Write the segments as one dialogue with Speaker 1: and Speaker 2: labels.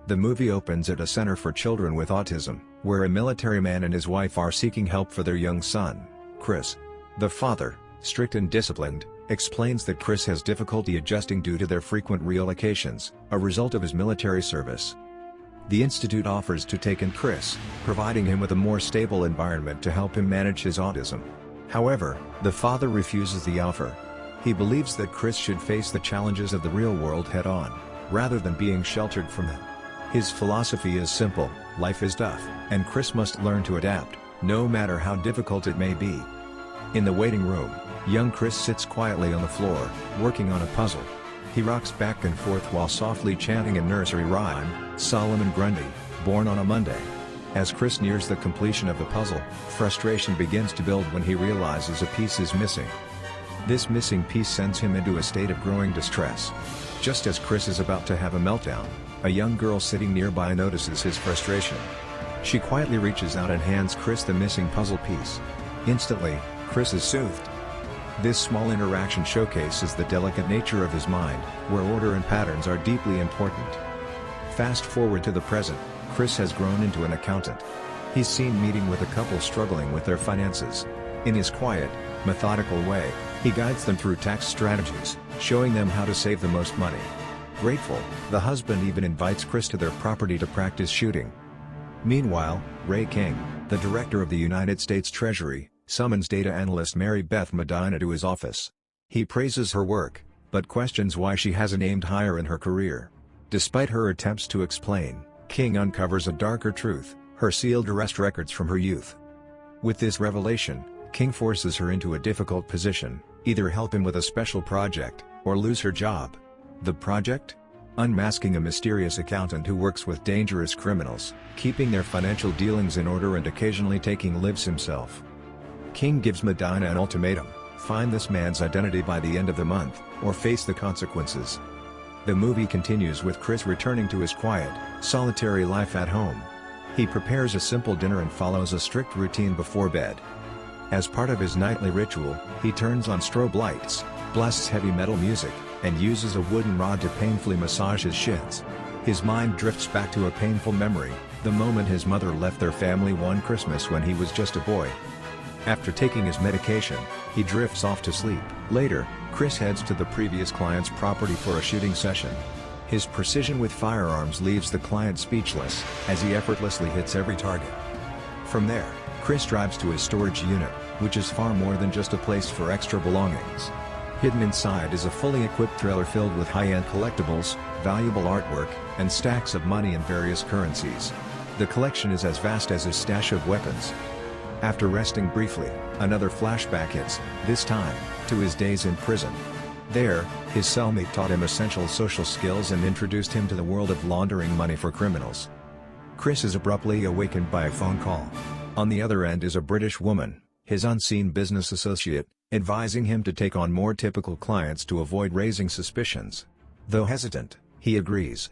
Speaker 1: The movie opens at a center for children with autism, where a military man and his wife are seeking help for their young son, Chris. The father, strict and disciplined, explains that Chris has difficulty adjusting due to their frequent relocations, a result of his military service. The institute offers to take in Chris, providing him with a more stable environment to help him manage his autism. However, the father refuses the offer. He believes that Chris should face the challenges of the real world head-on, rather than being sheltered from them. His philosophy is simple: life is tough, and Chris must learn to adapt, no matter how difficult it may be. In the waiting room, young Chris sits quietly on the floor, working on a puzzle. He rocks back and forth while softly chanting a nursery rhyme, Solomon Grundy, born on a Monday. As Chris nears the completion of the puzzle, frustration begins to build when he realizes a piece is missing. This missing piece sends him into a state of growing distress. Just as Chris is about to have a meltdown, a young girl sitting nearby notices his frustration. She quietly reaches out and hands Chris the missing puzzle piece. Instantly, Chris is soothed. This small interaction showcases the delicate nature of his mind, where order and patterns are deeply important. Fast forward to the present, Chris has grown into an accountant. He's seen meeting with a couple struggling with their finances. In his quiet, methodical way, he guides them through tax strategies, showing them how to save the most money. Grateful, the husband even invites Chris to their property to practice shooting. Meanwhile, Ray King, the director of the United States Treasury, summons data analyst Mary Beth Medina to his office. He praises her work, but questions why she hasn't aimed higher in her career. Despite her attempts to explain, King uncovers a darker truth: her sealed arrest records from her youth. With this revelation, King forces her into a difficult position: either help him with a special project, or lose her job. The project? Unmasking a mysterious accountant who works with dangerous criminals, keeping their financial dealings in order and occasionally taking lives himself. King gives Medina an ultimatum: find this man's identity by the end of the month, or face the consequences. The movie continues with Chris returning to his quiet, solitary life at home. He prepares a simple dinner and follows a strict routine before bed. As part of his nightly ritual, he turns on strobe lights, blasts heavy metal music, and uses a wooden rod to painfully massage his shins. His mind drifts back to a painful memory, the moment his mother left their family one Christmas when he was just a boy. After taking his medication, he drifts off to sleep. Later, Chris heads to the previous client's property for a shooting session. His precision with firearms leaves the client speechless, as he effortlessly hits every target. From there, Chris drives to his storage unit, which is far more than just a place for extra belongings. Hidden inside is a fully equipped trailer filled with high-end collectibles, valuable artwork, and stacks of money in various currencies. The collection is as vast as his stash of weapons. After resting briefly, another flashback hits, this time, to his days in prison. There, his cellmate taught him essential social skills and introduced him to the world of laundering money for criminals. Chris is abruptly awakened by a phone call. On the other end is a British woman, his unseen business associate, advising him to take on more typical clients to avoid raising suspicions. Though hesitant, he agrees.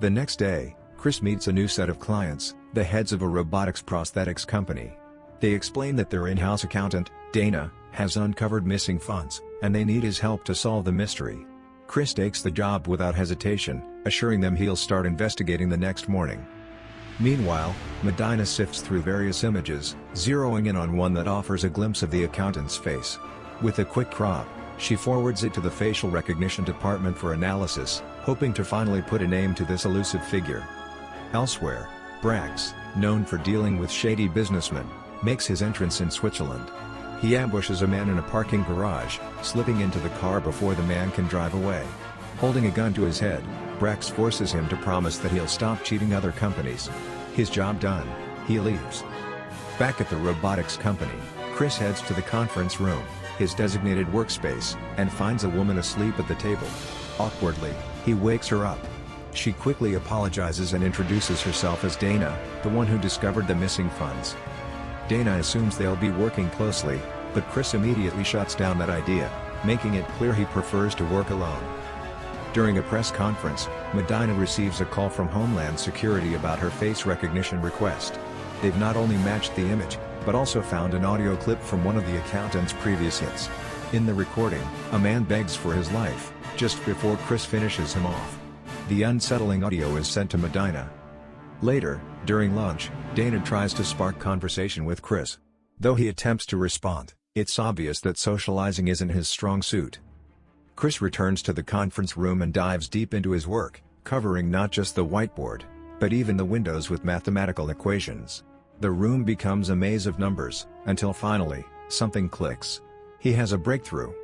Speaker 1: The next day, Chris meets a new set of clients, the heads of a robotics prosthetics company. They explain that their in-house accountant, Dana, has uncovered missing funds, and they need his help to solve the mystery. Chris takes the job without hesitation, assuring them he'll start investigating the next morning. Meanwhile, Medina sifts through various images, zeroing in on one that offers a glimpse of the accountant's face. With a quick crop, she forwards it to the facial recognition department for analysis, hoping to finally put a name to this elusive figure. Elsewhere, Brax, known for dealing with shady businessmen, makes his entrance in Switzerland. He ambushes a man in a parking garage, slipping into the car before the man can drive away. Holding a gun to his head, Brax forces him to promise that he'll stop cheating other companies. His job done, he leaves. Back at the robotics company, Chris heads to the conference room, his designated workspace, and finds a woman asleep at the table. Awkwardly, he wakes her up. She quickly apologizes and introduces herself as Dana, the one who discovered the missing funds. Dana assumes they'll be working closely, but Chris immediately shuts down that idea, making it clear he prefers to work alone. During a press conference, Medina receives a call from Homeland Security about her face recognition request. They've not only matched the image, but also found an audio clip from one of the accountant's previous hits. In the recording, a man begs for his life, just before Chris finishes him off. The unsettling audio is sent to Medina. Later, during lunch, Dana tries to spark conversation with Chris. Though he attempts to respond, it's obvious that socializing isn't his strong suit. Chris returns to the conference room and dives deep into his work, covering not just the whiteboard, but even the windows with mathematical equations. The room becomes a maze of numbers, until finally, something clicks. He has a breakthrough.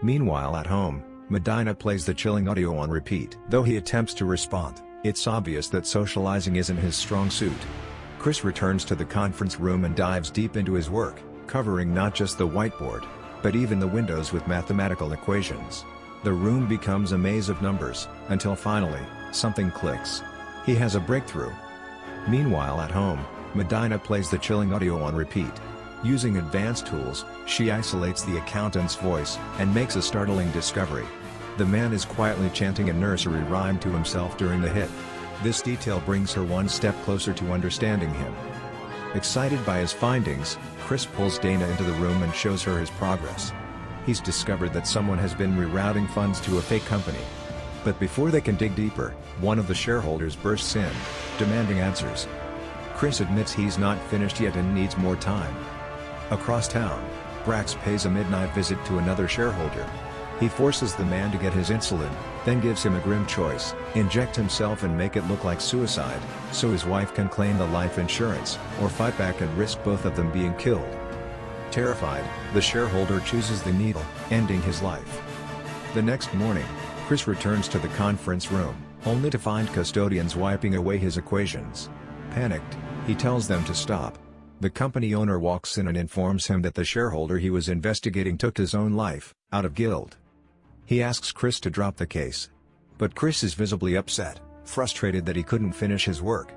Speaker 1: Meanwhile at home, Medina plays the chilling audio on repeat. Though he attempts to respond, it's obvious that socializing isn't his strong suit. Chris returns to the conference room and dives deep into his work, covering not just the whiteboard, but even the windows with mathematical equations. The room becomes a maze of numbers, until finally, something clicks. He has a breakthrough. Meanwhile at home, Medina plays the chilling audio on repeat. Using advanced tools, she isolates the accountant's voice, and makes a startling discovery. The man is quietly chanting a nursery rhyme to himself during the hit. This detail brings her one step closer to understanding him. Excited by his findings, Chris pulls Dana into the room and shows her his progress. He's discovered that someone has been rerouting funds to a fake company. But before they can dig deeper, one of the shareholders bursts in, demanding answers. Chris admits he's not finished yet and needs more time. Across town, Brax pays a midnight visit to another shareholder. He forces the man to get his insulin, then gives him a grim choice: inject himself and make it look like suicide, so his wife can claim the life insurance, or fight back and risk both of them being killed. Terrified, the shareholder chooses the needle, ending his life. The next morning, Chris returns to the conference room, only to find custodians wiping away his equations. Panicked, he tells them to stop. The company owner walks in and informs him that the shareholder he was investigating took his own life, out of guilt. He asks Chris to drop the case. But Chris is visibly upset, frustrated that he couldn't finish his work.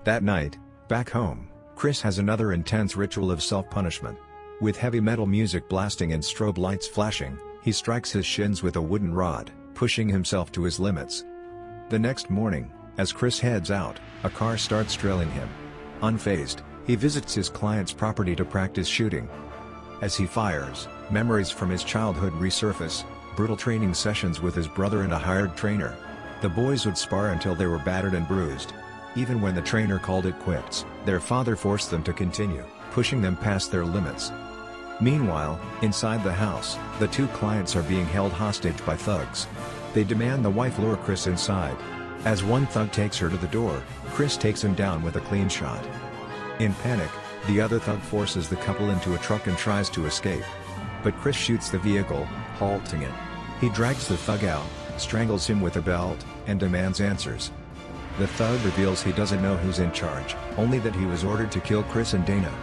Speaker 1: That night, back home, Chris has another intense ritual of self-punishment. With heavy metal music blasting and strobe lights flashing, he strikes his shins with a wooden rod, pushing himself to his limits. The next morning, as Chris heads out, a car starts trailing him. Unfazed, he visits his client's property to practice shooting. As he fires, memories from his childhood resurface, brutal training sessions with his brother and a hired trainer. The boys would spar until they were battered and bruised. Even when the trainer called it quits, their father forced them to continue, pushing them past their limits. Meanwhile, inside the house, the two clients are being held hostage by thugs. They demand the wife lure Chris inside. As one thug takes her to the door, Chris takes him down with a clean shot. In panic, the other thug forces the couple into a truck and tries to escape. But Chris shoots the vehicle, halting it. He drags the thug out, strangles him with a belt, and demands answers. The thug reveals he doesn't know who's in charge, only that he was ordered to kill Chris and Dana.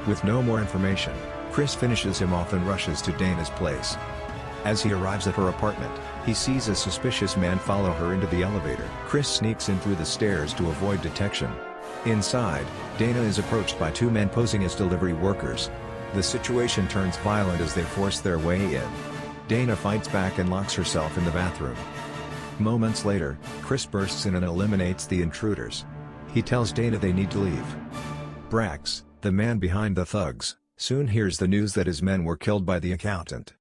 Speaker 1: With no more information, Chris finishes him off and rushes to Dana's place. As he arrives at her apartment, he sees a suspicious man follow her into the elevator. Chris sneaks in through the stairs to avoid detection. Inside, Dana is approached by two men posing as delivery workers. The situation turns violent as they force their way in. Dana fights back and locks herself in the bathroom. Moments later, Chris bursts in and eliminates the intruders. He tells Dana they need to leave. Brax, the man behind the thugs, soon hears the news that his men were killed by the accountant.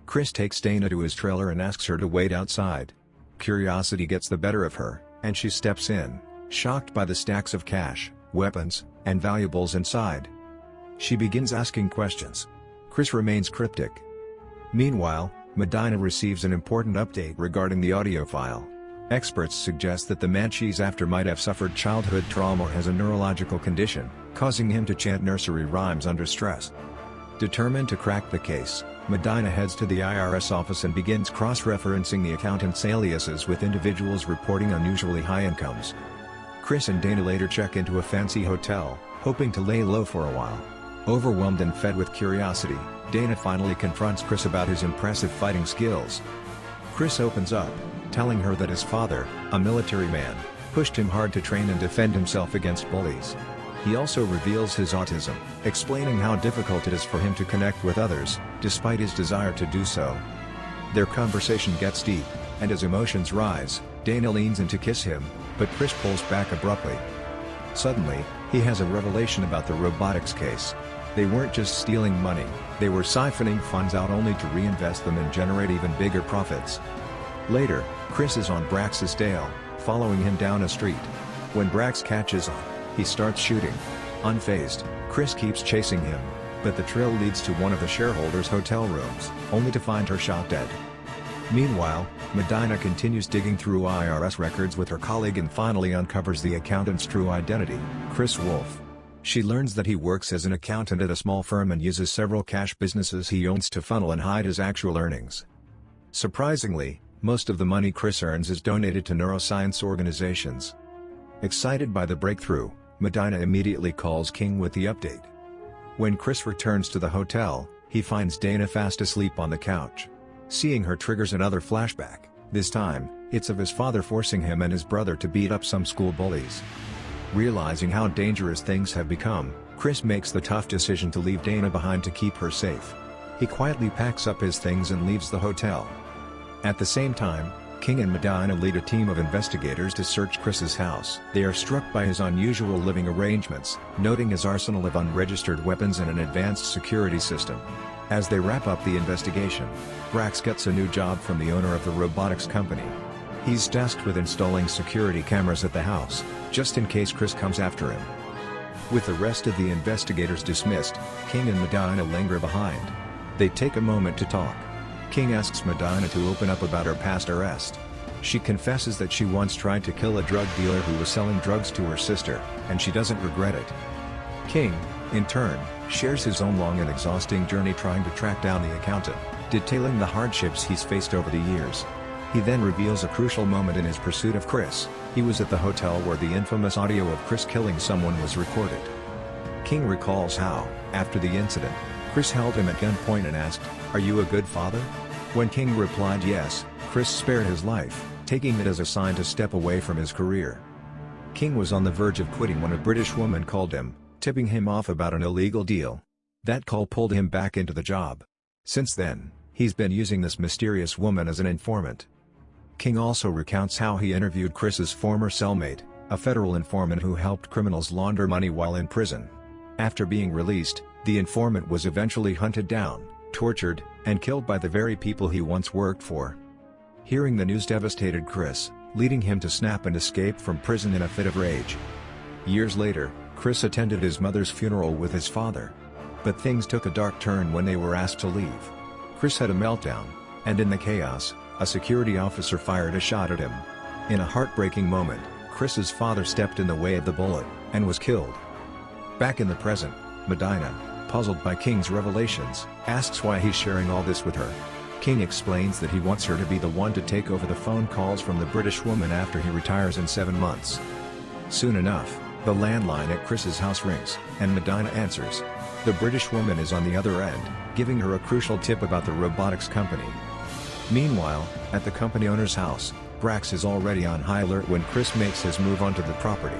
Speaker 1: Chris takes Dana to his trailer and asks her to wait outside. Curiosity gets the better of her, and she steps in, shocked by the stacks of cash, weapons, and valuables inside. She begins asking questions. Chris remains cryptic. Meanwhile, Medina receives an important update regarding the audio file. Experts suggest that the man she's after might have suffered childhood trauma or has a neurological condition, causing him to chant nursery rhymes under stress. Determined to crack the case, Medina heads to the IRS office and begins cross-referencing the accountant's aliases with individuals reporting unusually high incomes. Chris and Dana later check into a fancy hotel, hoping to lay low for a while. Overwhelmed and fed with curiosity, Dana finally confronts Chris about his impressive fighting skills. Chris opens up, telling her that his father, a military man, pushed him hard to train and defend himself against bullies. He also reveals his autism, explaining how difficult it is for him to connect with others, despite his desire to do so. Their conversation gets deep, and as emotions rise, Dana leans in to kiss him, but Chris pulls back abruptly. Suddenly, he has a revelation about the robotics case. They weren't just stealing money, they were siphoning funds out only to reinvest them and generate even bigger profits. Later, Chris is on Brax's tail, following him down a street. When Brax catches on, he starts shooting. Unfazed, Chris keeps chasing him, but the trail leads to one of the shareholders' hotel rooms, only to find her shot dead. Meanwhile, Medina continues digging through IRS records with her colleague and finally uncovers the accountant's true identity, Chris Wolf. She learns that he works as an accountant at a small firm and uses several cash businesses he owns to funnel and hide his actual earnings. Surprisingly, most of the money Chris earns is donated to neuroscience organizations. Excited by the breakthrough, Medina immediately calls King with the update. When Chris returns to the hotel, he finds Dana fast asleep on the couch. Seeing her triggers another flashback. This time, it's of his father forcing him and his brother to beat up some school bullies. Realizing how dangerous things have become, Chris makes the tough decision to leave Dana behind to keep her safe. He quietly packs up his things and leaves the hotel. At the same time, King and Medina lead a team of investigators to search Chris's house. They are struck by his unusual living arrangements, noting his arsenal of unregistered weapons and an advanced security system. As they wrap up the investigation, Brax gets a new job from the owner of the robotics company. He's tasked with installing security cameras at the house, just in case Chris comes after him. With the rest of the investigators dismissed, King and Medina linger behind. They take a moment to talk. King asks Medina to open up about her past arrest. She confesses that she once tried to kill a drug dealer who was selling drugs to her sister, and she doesn't regret it. King, in turn, shares his own long and exhausting journey trying to track down the accountant, detailing the hardships he's faced over the years. He then reveals a crucial moment in his pursuit of Chris. He was at the hotel where the infamous audio of Chris killing someone was recorded. King recalls how, after the incident, Chris held him at gunpoint and asked, "Are you a good father?" When King replied yes, Chris spared his life, taking it as a sign to step away from his career. King was on the verge of quitting when a British woman called him, tipping him off about an illegal deal. That call pulled him back into the job. Since then, he's been using this mysterious woman as an informant. King also recounts how he interviewed Chris's former cellmate, a federal informant who helped criminals launder money while in prison. After being released, the informant was eventually hunted down, tortured, and killed by the very people he once worked for. Hearing the news devastated Chris, leading him to snap and escape from prison in a fit of rage. Years later, Chris attended his mother's funeral with his father. But things took a dark turn when they were asked to leave. Chris had a meltdown, and in the chaos, a security officer fired a shot at him. In a heartbreaking moment, Chris's father stepped in the way of the bullet, and was killed. Back in the present, Medina, puzzled by King's revelations, asks why he's sharing all this with her. King explains that he wants her to be the one to take over the phone calls from the British woman after he retires in 7 months. Soon enough, the landline at Chris's house rings, and Medina answers. The British woman is on the other end, giving her a crucial tip about the robotics company. Meanwhile, at the company owner's house, Brax is already on high alert when Chris makes his move onto the property.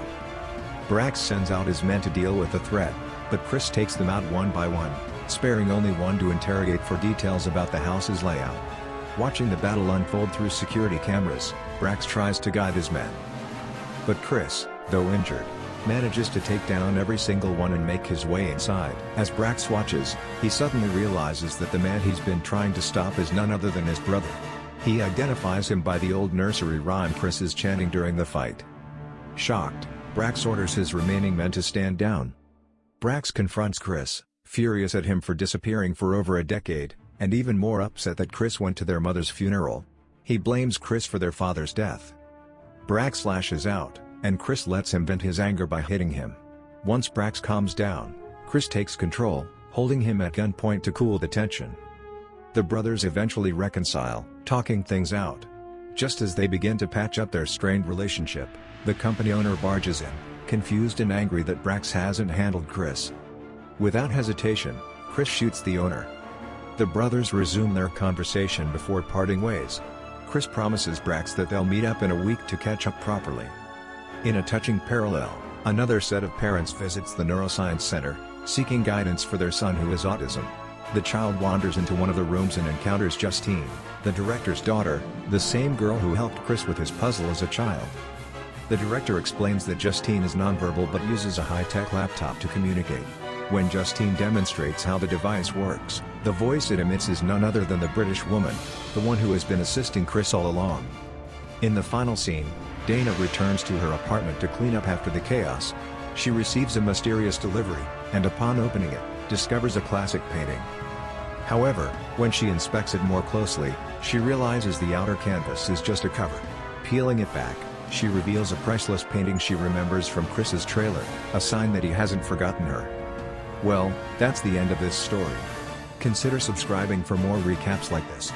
Speaker 1: Brax sends out his men to deal with the threat, but Chris takes them out one by one, sparing only one to interrogate for details about the house's layout. Watching the battle unfold through security cameras, Brax tries to guide his men. But Chris, though injured, manages to take down every single one and make his way inside. As Brax watches, he suddenly realizes that the man he's been trying to stop is none other than his brother. He identifies him by the old nursery rhyme Chris is chanting during the fight. Shocked, Brax orders his remaining men to stand down. Brax confronts Chris, furious at him for disappearing for over a decade, and even more upset that Chris went to their mother's funeral. He blames Chris for their father's death. Brax lashes out, and Chris lets him vent his anger by hitting him. Once Brax calms down, Chris takes control, holding him at gunpoint to cool the tension. The brothers eventually reconcile, talking things out. Just as they begin to patch up their strained relationship, the company owner barges in, confused and angry that Brax hasn't handled Chris. Without hesitation, Chris shoots the owner. The brothers resume their conversation before parting ways. Chris promises Brax that they'll meet up in a week to catch up properly. In a touching parallel, another set of parents visits the neuroscience center, seeking guidance for their son who has autism. The child wanders into one of the rooms and encounters Justine, the director's daughter, the same girl who helped Chris with his puzzle as a child. The director explains that Justine is nonverbal but uses a high-tech laptop to communicate. When Justine demonstrates how the device works, The voice it emits is none other than the British woman, the one who has been assisting Chris all along. In the final scene, Dana returns to her apartment to clean up after the chaos. She receives a mysterious delivery, and upon opening it, discovers a classic painting. However, when she inspects it more closely, she realizes the outer canvas is just a cover. Peeling it back, she reveals a priceless painting she remembers from Chris's trailer, a sign that he hasn't forgotten her. Well, that's the end of this story. Consider subscribing for more recaps like this.